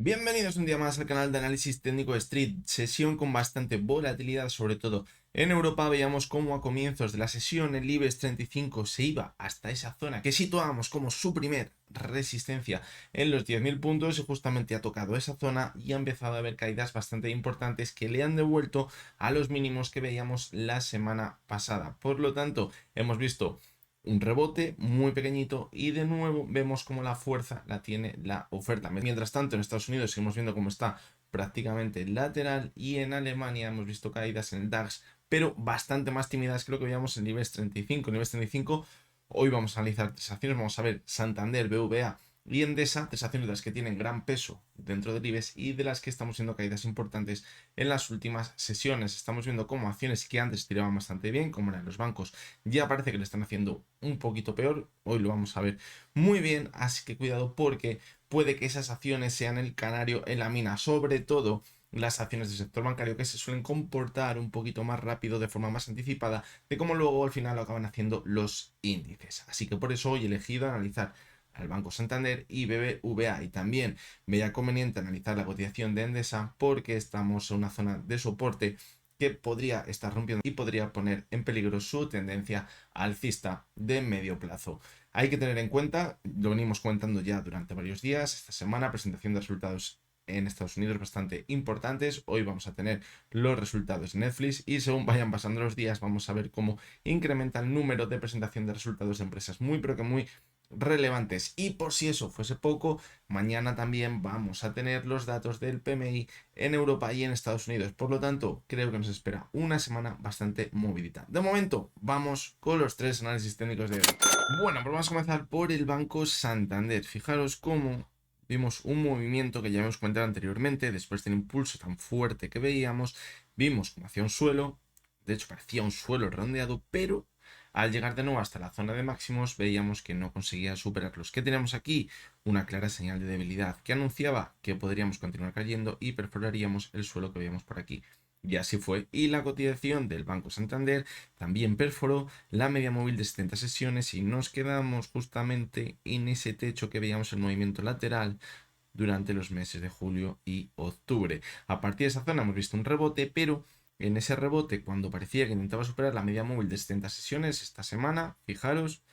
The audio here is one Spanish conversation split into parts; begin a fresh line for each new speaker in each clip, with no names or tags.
Bienvenidos un día más al canal de análisis técnico de Street, sesión con bastante volatilidad, sobre todo en Europa. Veíamos cómo a comienzos de la sesión el IBEX 35 se iba hasta esa zona que situábamos como su primer resistencia en los 10.000 puntos y justamente ha tocado esa zona y ha empezado a haber caídas bastante importantes que le han devuelto a los mínimos que veíamos la semana pasada. Por lo tanto, hemos visto un rebote muy pequeñito y de nuevo vemos como la fuerza la tiene la oferta. Mientras tanto, en Estados Unidos seguimos viendo cómo está prácticamente lateral y en Alemania hemos visto caídas en el DAX, pero bastante más tímidas que lo que veíamos en el IBEX 35. En el IBEX 35 hoy vamos a analizar tres acciones, vamos a ver Santander, BVA y Endesa, tres acciones de las que tienen gran peso dentro del IBEX y de las que estamos viendo caídas importantes en las últimas sesiones. Estamos viendo cómo acciones que antes tiraban bastante bien, como eran los bancos, ya parece que le están haciendo un poquito peor. Hoy lo vamos a ver muy bien, así que cuidado porque puede que esas acciones sean el canario en la mina, sobre todo las acciones del sector bancario, que se suelen comportar un poquito más rápido, de forma más anticipada, de cómo luego al final lo acaban haciendo los índices. Así que por eso hoy he elegido analizar al Banco Santander y BBVA, y también veía conveniente analizar la cotización de Endesa porque estamos en una zona de soporte que podría estar rompiendo y podría poner en peligro su tendencia alcista de medio plazo. Hay que tener en cuenta, lo venimos comentando ya durante varios días, esta semana presentación de resultados en Estados Unidos bastante importantes. Hoy vamos a tener los resultados de Netflix y según vayan pasando los días vamos a ver cómo incrementa el número de presentación de resultados de empresas muy pero que muy relevantes. Y por si eso fuese poco, mañana también vamos a tener los datos del PMI en Europa y en Estados Unidos. Por lo tanto, creo que nos espera una semana bastante movidita. De momento, vamos con los tres análisis técnicos de hoy. Bueno, pues vamos a comenzar por el Banco Santander. Fijaros cómo vimos un movimiento que ya hemos comentado anteriormente, después del impulso tan fuerte que veíamos, vimos como hacía un suelo, de hecho parecía un suelo redondeado, pero al llegar de nuevo hasta la zona de máximos veíamos que no conseguía superarlos. ¿Qué tenemos aquí? Una clara señal de debilidad que anunciaba que podríamos continuar cayendo y perforaríamos el suelo que veíamos por aquí. Y así fue. Y la cotización del Banco Santander también perforó la media móvil de 70 sesiones y nos quedamos justamente en ese techo que veíamos el movimiento lateral durante los meses de julio y octubre. A partir de esa zona hemos visto un rebote, pero en ese rebote, cuando parecía que intentaba superar la media móvil de 70 sesiones, esta semana, fijaros,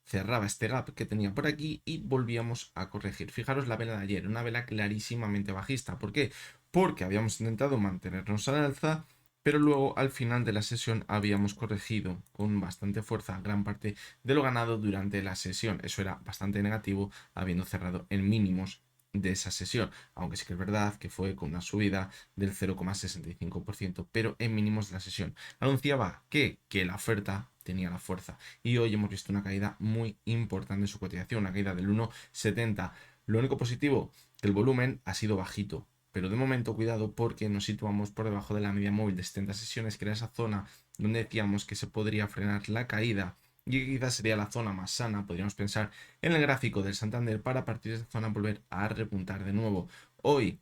cerraba este gap que tenía por aquí y volvíamos a corregir. Fijaros la vela de ayer, una vela clarísimamente bajista. ¿Por qué? Porque habíamos intentado mantenernos al alza, pero luego al final de la sesión habíamos corregido con bastante fuerza gran parte de lo ganado durante la sesión. Eso era bastante negativo, habiendo cerrado en mínimos de esa sesión, aunque sí que es verdad que fue con una subida del 0,65%, pero en mínimos de la sesión. Anunciaba que la oferta tenía la fuerza y hoy hemos visto una caída muy importante en su cotización, una caída del 1,70. Lo único positivo, que el volumen ha sido bajito, pero de momento cuidado porque nos situamos por debajo de la media móvil de 70 sesiones, que era esa zona donde decíamos que se podría frenar la caída y que quizás sería la zona más sana. Podríamos pensar en el gráfico del Santander para a partir de esa zona volver a repuntar de nuevo. Hoy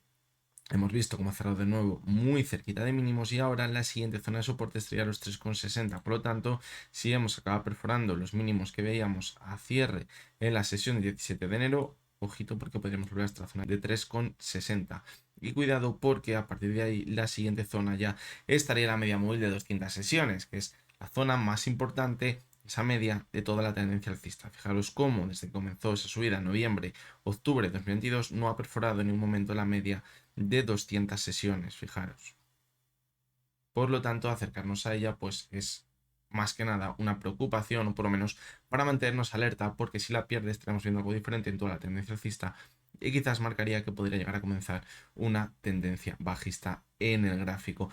hemos visto cómo ha cerrado de nuevo muy cerquita de mínimos y ahora la siguiente zona de soporte estaría los 3,60. Por lo tanto, si hemos acabado perforando los mínimos que veíamos a cierre en la sesión del 17 de enero, ojito porque podríamos volver a esta zona de 3,60. Y cuidado porque a partir de ahí la siguiente zona ya estaría la media móvil de 200 sesiones, que es la zona más importante, esa media de toda la tendencia alcista. Fijaros cómo desde que comenzó esa subida en noviembre, octubre de 2022 no ha perforado en ningún momento la media de 200 sesiones, fijaros. Por lo tanto, acercarnos a ella pues es más que nada una preocupación, o por lo menos para mantenernos alerta, porque si la pierde estaremos viendo algo diferente en toda la tendencia alcista y quizás marcaría que podría llegar a comenzar una tendencia bajista en el gráfico.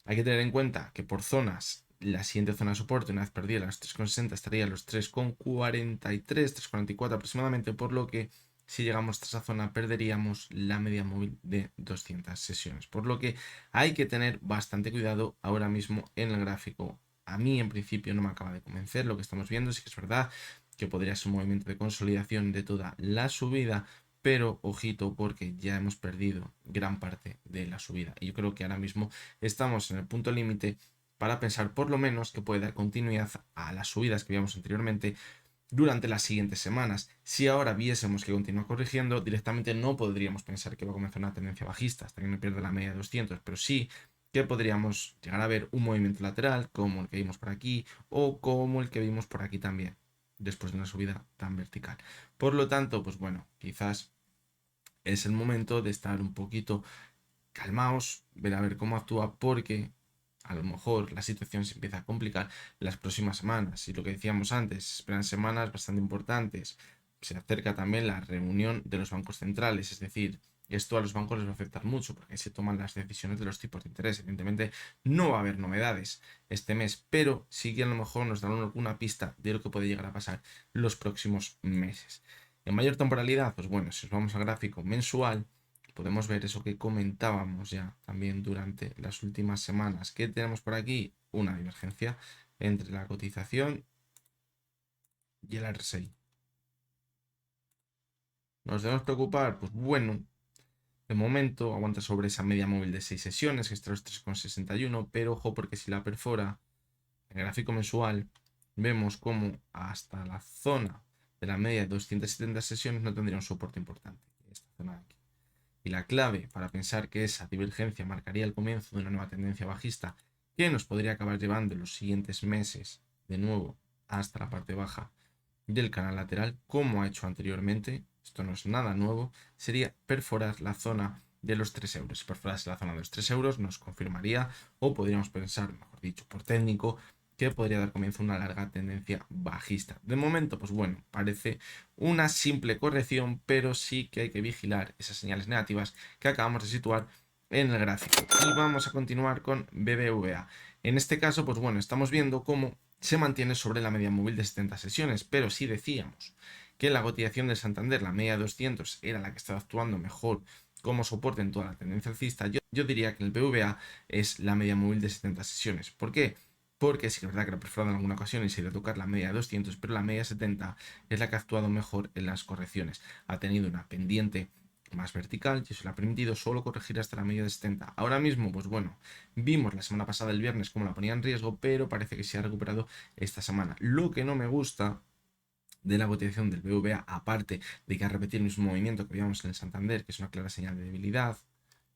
Hay que tener en cuenta que por zonas, la siguiente zona de soporte, una vez perdida las 3,60, estaría a los 3,43, 3,44 aproximadamente, por lo que si llegamos a esa zona perderíamos la media móvil de 200 sesiones. Por lo que hay que tener bastante cuidado ahora mismo en el gráfico. A mí en principio no me acaba de convencer lo que estamos viendo. Sí que es verdad que podría ser un movimiento de consolidación de toda la subida, pero ojito porque ya hemos perdido gran parte de la subida. Y yo creo que ahora mismo estamos en el punto límite para pensar por lo menos que puede dar continuidad a las subidas que vimos anteriormente, durante las siguientes semanas. Si ahora viésemos que continúa corrigiendo, directamente no podríamos pensar que va a comenzar una tendencia bajista hasta que no pierda la media de 200, pero sí que podríamos llegar a ver un movimiento lateral como el que vimos por aquí o como el que vimos por aquí también, después de una subida tan vertical. Por lo tanto, pues bueno, quizás es el momento de estar un poquito calmaos, ver a ver cómo actúa, porque a lo mejor la situación se empieza a complicar las próximas semanas. Y lo que decíamos antes, esperan semanas bastante importantes. Se acerca también la reunión de los bancos centrales, es decir, esto a los bancos les va a afectar mucho porque se toman las decisiones de los tipos de interés. Evidentemente no va a haber novedades este mes, pero sí que a lo mejor nos dan alguna pista de lo que puede llegar a pasar los próximos meses. En mayor temporalidad, pues bueno, si nos vamos al gráfico mensual, podemos ver eso que comentábamos ya también durante las últimas semanas. ¿Qué tenemos por aquí? Una divergencia entre la cotización y el RSI. ¿Nos debemos preocupar? Pues bueno, de momento aguanta sobre esa media móvil de 6 sesiones, que está a los 3,61, pero ojo porque si la perfora, en el gráfico mensual, vemos como hasta la zona de la media de 270 sesiones no tendría un soporte importante. Esta zona de aquí. Y la clave para pensar que esa divergencia marcaría el comienzo de una nueva tendencia bajista que nos podría acabar llevando en los siguientes meses de nuevo hasta la parte baja del canal lateral, como ha hecho anteriormente, esto no es nada nuevo, sería perforar la zona de los 3 euros. Si perforase la zona de los 3 euros nos confirmaría, o podríamos pensar, mejor dicho, por técnico, que podría dar comienzo a una larga tendencia bajista. De momento, pues bueno, parece una simple corrección, pero sí que hay que vigilar esas señales negativas que acabamos de situar en el gráfico. Y vamos a continuar con BBVA. En este caso, pues bueno, estamos viendo cómo se mantiene sobre la media móvil de 70 sesiones, pero si decíamos que la cotización del Santander, la media de 200, era la que estaba actuando mejor como soporte en toda la tendencia alcista, yo diría que el BVA es la media móvil de 70 sesiones. ¿Por qué? Porque sí que es verdad que lo ha perforado en alguna ocasión y se ha ido a tocar la media de 200, pero la media 70 es la que ha actuado mejor en las correcciones. Ha tenido una pendiente más vertical y eso le ha permitido solo corregir hasta la media de 70. Ahora mismo, pues bueno, vimos la semana pasada, el viernes, cómo la ponía en riesgo, pero parece que se ha recuperado esta semana. Lo que no me gusta de la cotización del BVA, aparte de que ha repetido el mismo movimiento que vimos en el Santander, que es una clara señal de debilidad,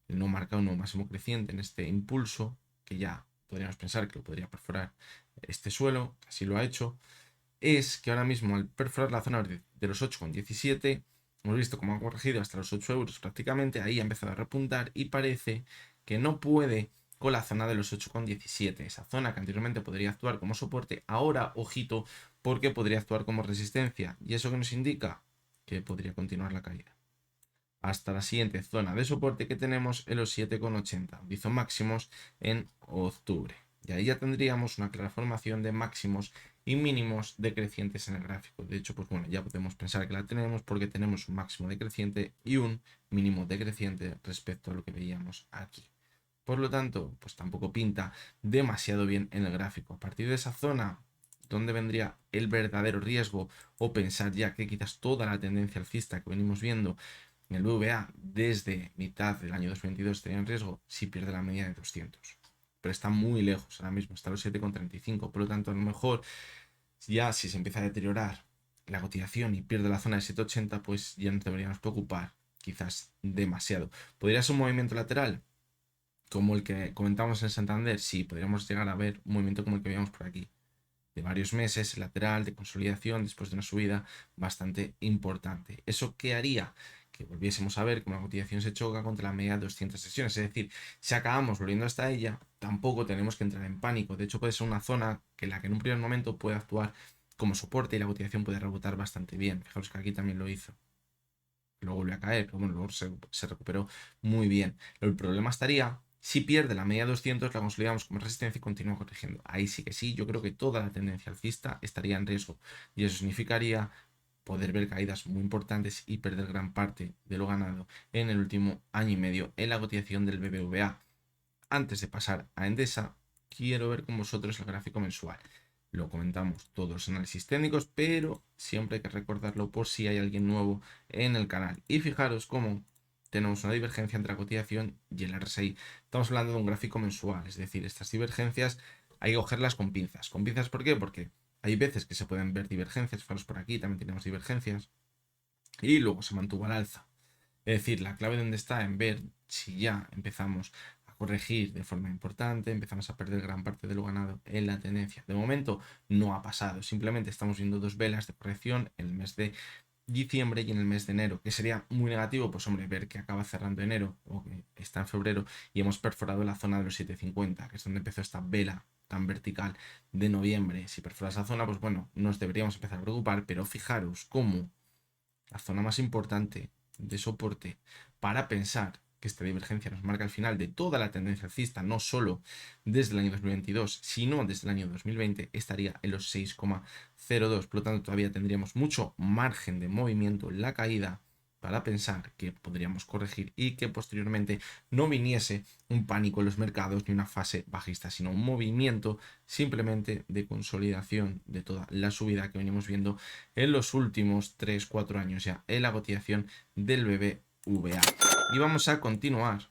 el no marca un nuevo máximo creciente en este impulso, que ya podríamos pensar que lo podría perforar este suelo, así lo ha hecho, es que ahora mismo al perforar la zona de los 8,17, hemos visto cómo ha corregido hasta los 8 euros prácticamente, ahí ha empezado a repuntar y parece que no puede con la zona de los 8,17, esa zona que anteriormente podría actuar como soporte, ahora ojito porque podría actuar como resistencia, y eso que nos indica que podría continuar la caída hasta la siguiente zona de soporte que tenemos en los 7,80, hizo máximos en octubre. Y ahí ya tendríamos una clara formación de máximos y mínimos decrecientes en el gráfico. De hecho, pues bueno, ya podemos pensar que la tenemos porque tenemos un máximo decreciente y un mínimo decreciente respecto a lo que veíamos aquí. Por lo tanto, pues tampoco pinta demasiado bien en el gráfico. A partir de esa zona, ¿dónde vendría el verdadero riesgo? O pensar ya que quizás toda la tendencia alcista que venimos viendo en el BVA desde mitad del año 2022 estaría en riesgo si pierde la media de 200. Pero está muy lejos ahora mismo, está a los 7,35. Por lo tanto, a lo mejor ya si se empieza a deteriorar la cotización y pierde la zona de 7,80, pues ya no deberíamos preocupar quizás demasiado. ¿Podría ser un movimiento lateral? Como el que comentamos en Santander, sí, podríamos llegar a ver un movimiento como el que veíamos por aquí, de varios meses, lateral, de consolidación, después de una subida bastante importante. ¿Eso qué haría? Que volviésemos a ver cómo la cotización se choca contra la media de 200 sesiones. Es decir, si acabamos volviendo hasta ella, tampoco tenemos que entrar en pánico. De hecho, puede ser una zona que la que en un primer momento puede actuar como soporte y la cotización puede rebotar bastante bien. Fijaros que aquí también lo hizo. Luego volvió a caer, pero bueno, luego se recuperó muy bien. El problema estaría si pierde la media 200, la consolidamos como resistencia y continúa corrigiendo. Ahí sí que sí, yo creo que toda la tendencia alcista estaría en riesgo. Y eso significaría poder ver caídas muy importantes y perder gran parte de lo ganado en el último año y medio en la cotización del BBVA. Antes de pasar a Endesa, quiero ver con vosotros el gráfico mensual. Lo comentamos todos los análisis técnicos, pero siempre hay que recordarlo por si hay alguien nuevo en el canal. Y fijaros cómo tenemos una divergencia entre la cotización y el RSI. Estamos hablando de un gráfico mensual, es decir, estas divergencias hay que cogerlas con pinzas. ¿Con pinzas por qué? Porque Hay veces que se pueden ver divergencias, fijaros por aquí, también tenemos divergencias, y luego se mantuvo al alza. Es decir, la clave donde está en ver si ya empezamos a corregir de forma importante, empezamos a perder gran parte de lo ganado en la tendencia. De momento no ha pasado, simplemente estamos viendo dos velas de corrección en el mes de diciembre y en el mes de enero, que sería muy negativo, pues hombre, ver que acaba cerrando enero o que está en febrero y hemos perforado la zona de los 750, que es donde empezó esta vela tan vertical de noviembre. Si perfora esa zona, pues bueno, nos deberíamos empezar a preocupar, pero fijaros cómo la zona más importante de soporte para pensar que esta divergencia nos marca el final de toda la tendencia alcista, no solo desde el año 2022, sino desde el año 2020, estaría en los 6,02. Por lo tanto, todavía tendríamos mucho margen de movimiento en la caída para pensar que podríamos corregir y que posteriormente no viniese un pánico en los mercados ni una fase bajista, sino un movimiento simplemente de consolidación de toda la subida que venimos viendo en los últimos 3-4 años ya en la cotización del BBVA. Y vamos a continuar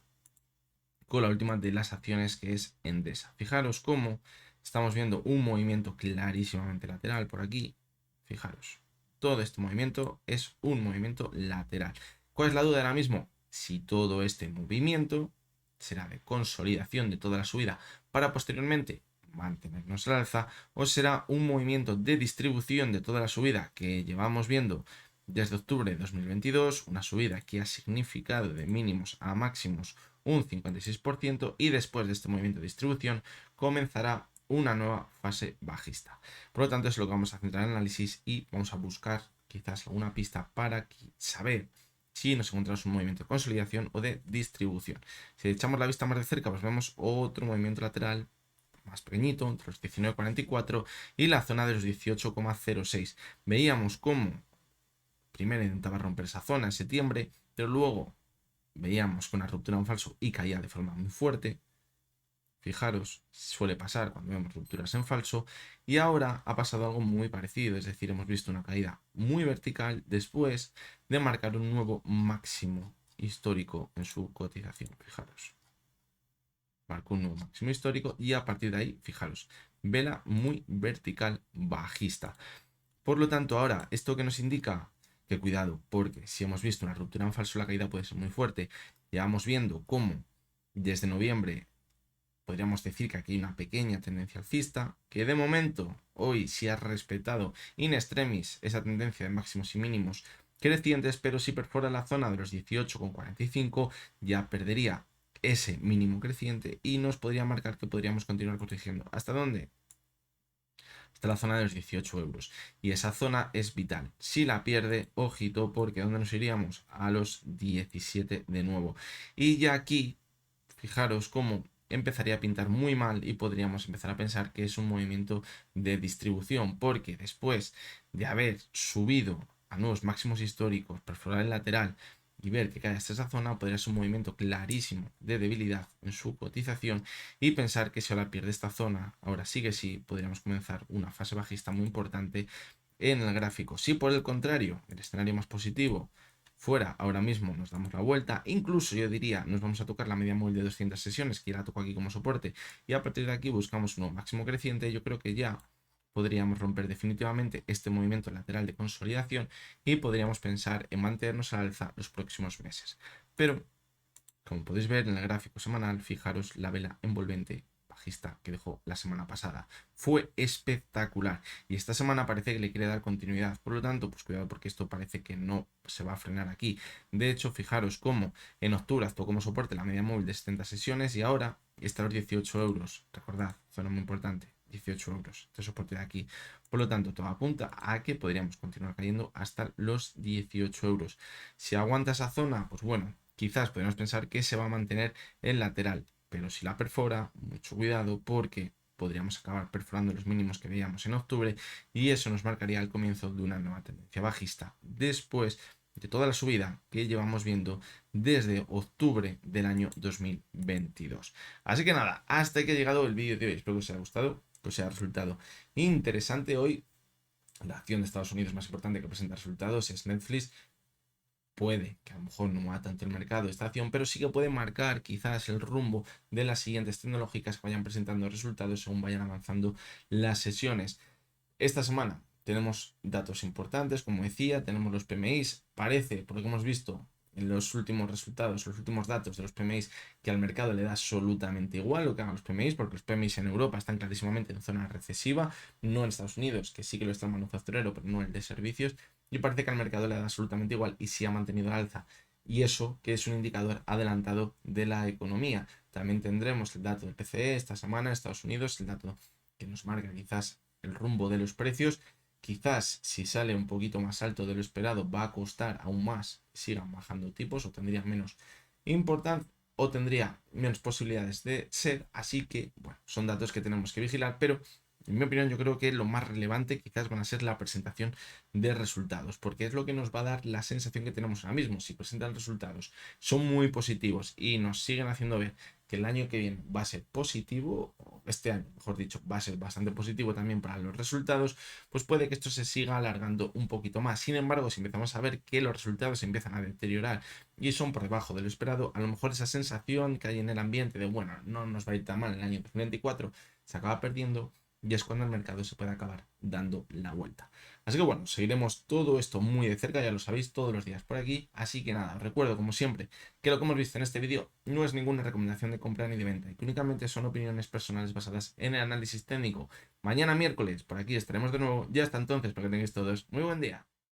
con la última de las acciones, que es Endesa. Fijaros cómo estamos viendo un movimiento clarísimamente lateral por aquí. Fijaros, todo este movimiento es un movimiento lateral. ¿Cuál es la duda ahora mismo? Si todo este movimiento será de consolidación de toda la subida para posteriormente mantenernos al alza, o será un movimiento de distribución de toda la subida que llevamos viendo desde octubre de 2022, una subida que ha significado de mínimos a máximos un 56%, y después de este movimiento de distribución comenzará una nueva fase bajista. Por lo tanto, es lo que vamos a centrar en el análisis y vamos a buscar quizás alguna pista para saber si nos encontramos un movimiento de consolidación o de distribución. Si echamos la vista más de cerca, pues vemos otro movimiento lateral más pequeñito, entre los 19,44 y la zona de los 18,06. Veíamos cómo primero intentaba romper esa zona en septiembre, pero luego veíamos que una ruptura en falso y caía de forma muy fuerte. Fijaros, suele pasar cuando vemos rupturas en falso, y ahora ha pasado algo muy parecido, es decir, hemos visto una caída muy vertical después de marcar un nuevo máximo histórico en su cotización. Fijaros, marcó un nuevo máximo histórico y a partir de ahí, fijaros, vela muy vertical bajista. Por lo tanto, ahora, ¿esto que nos indica? Que cuidado, porque si hemos visto una ruptura en falso, la caída puede ser muy fuerte. Ya vamos viendo cómo desde noviembre podríamos decir que aquí hay una pequeña tendencia alcista, que de momento hoy sí ha respetado in extremis esa tendencia de máximos y mínimos crecientes, pero si perfora la zona de los 18,45 ya perdería ese mínimo creciente y nos podría marcar que podríamos continuar corrigiendo. ¿Hasta dónde? Hasta la zona de los 18 euros. Y esa zona es vital. Si la pierde, ojito, porque ¿dónde nos iríamos? A los 17 de nuevo. Y ya aquí, fijaros cómo empezaría a pintar muy mal y podríamos empezar a pensar que es un movimiento de distribución, porque después de haber subido a nuevos máximos históricos, perforar el lateral y ver que cae hasta esa zona, podría ser un movimiento clarísimo de debilidad en su cotización, y pensar que si ahora pierde esta zona, ahora sí que sí, podríamos comenzar una fase bajista muy importante en el gráfico. Si por el contrario, el escenario más positivo fuera ahora mismo, nos damos la vuelta, incluso yo diría, nos vamos a tocar la media móvil de 200 sesiones, que ya la toco aquí como soporte, y a partir de aquí buscamos un nuevo máximo creciente, yo creo que ya podríamos romper definitivamente este movimiento lateral de consolidación y podríamos pensar en mantenernos al alza los próximos meses. Pero, como podéis ver en el gráfico semanal, fijaros la vela envolvente bajista que dejó la semana pasada. Fue espectacular y esta semana parece que le quiere dar continuidad. Por lo tanto, pues cuidado, porque esto parece que no se va a frenar aquí. De hecho, fijaros cómo en octubre actuó como soporte la media móvil de 70 sesiones y ahora está a los 18 euros. Recordad, zona muy importante. 18 euros de soporte de aquí. Por lo tanto, todo apunta a que podríamos continuar cayendo hasta los 18 euros. Si aguanta esa zona, pues bueno, quizás podemos pensar que se va a mantener el lateral, pero si la perfora, mucho cuidado, porque podríamos acabar perforando los mínimos que veíamos en octubre y eso nos marcaría el comienzo de una nueva tendencia bajista después de toda la subida que llevamos viendo desde octubre del año 2022. Así que nada, hasta aquí ha llegado el vídeo de hoy. Espero que os haya gustado, que os haya resultado interesante. Hoy la acción de Estados Unidos más importante que presenta resultados es Netflix. Puede que a lo mejor no mueva tanto el mercado esta acción, pero sí que puede marcar quizás el rumbo de las siguientes tecnológicas que vayan presentando resultados según vayan avanzando las sesiones. Esta semana tenemos datos importantes, como decía, tenemos los PMIs, parece, por lo que hemos visto en los últimos resultados, los últimos datos de los PMIs, que al mercado le da absolutamente igual lo que hagan los PMIs, porque los PMIs en Europa están clarísimamente en zona recesiva, no en Estados Unidos, que sí que lo está el manufacturero, pero no el de servicios, y parece que al mercado le da absolutamente igual y sí ha mantenido el alza. Y eso que es un indicador adelantado de la economía. También tendremos el dato del PCE esta semana en Estados Unidos, el dato que nos marca quizás el rumbo de los precios. Quizás si sale un poquito más alto de lo esperado va a costar aún más que sigan bajando tipos o tendría menos importancia o tendría menos posibilidades de ser. Así que, bueno, son datos que tenemos que vigilar, pero en mi opinión yo creo que lo más relevante quizás van a ser la presentación de resultados, porque es lo que nos va a dar la sensación que tenemos ahora mismo. Si presentan resultados, son muy positivos y nos siguen haciendo ver que el año que viene va a ser positivo, este año, mejor dicho, va a ser bastante positivo también para los resultados, pues puede que esto se siga alargando un poquito más. Sin embargo, si empezamos a ver que los resultados se empiezan a deteriorar y son por debajo de lo esperado, a lo mejor esa sensación que hay en el ambiente de, bueno, no nos va a ir tan mal en el año 2024, se acaba perdiendo y es cuando el mercado se puede acabar dando la vuelta. Así que bueno, seguiremos todo esto muy de cerca, ya lo sabéis, todos los días por aquí. Así que nada, os recuerdo como siempre que lo que hemos visto en este vídeo no es ninguna recomendación de compra ni de venta y que únicamente son opiniones personales basadas en el análisis técnico. Mañana miércoles por aquí estaremos de nuevo. Ya hasta entonces, para que tengáis todos muy buen día.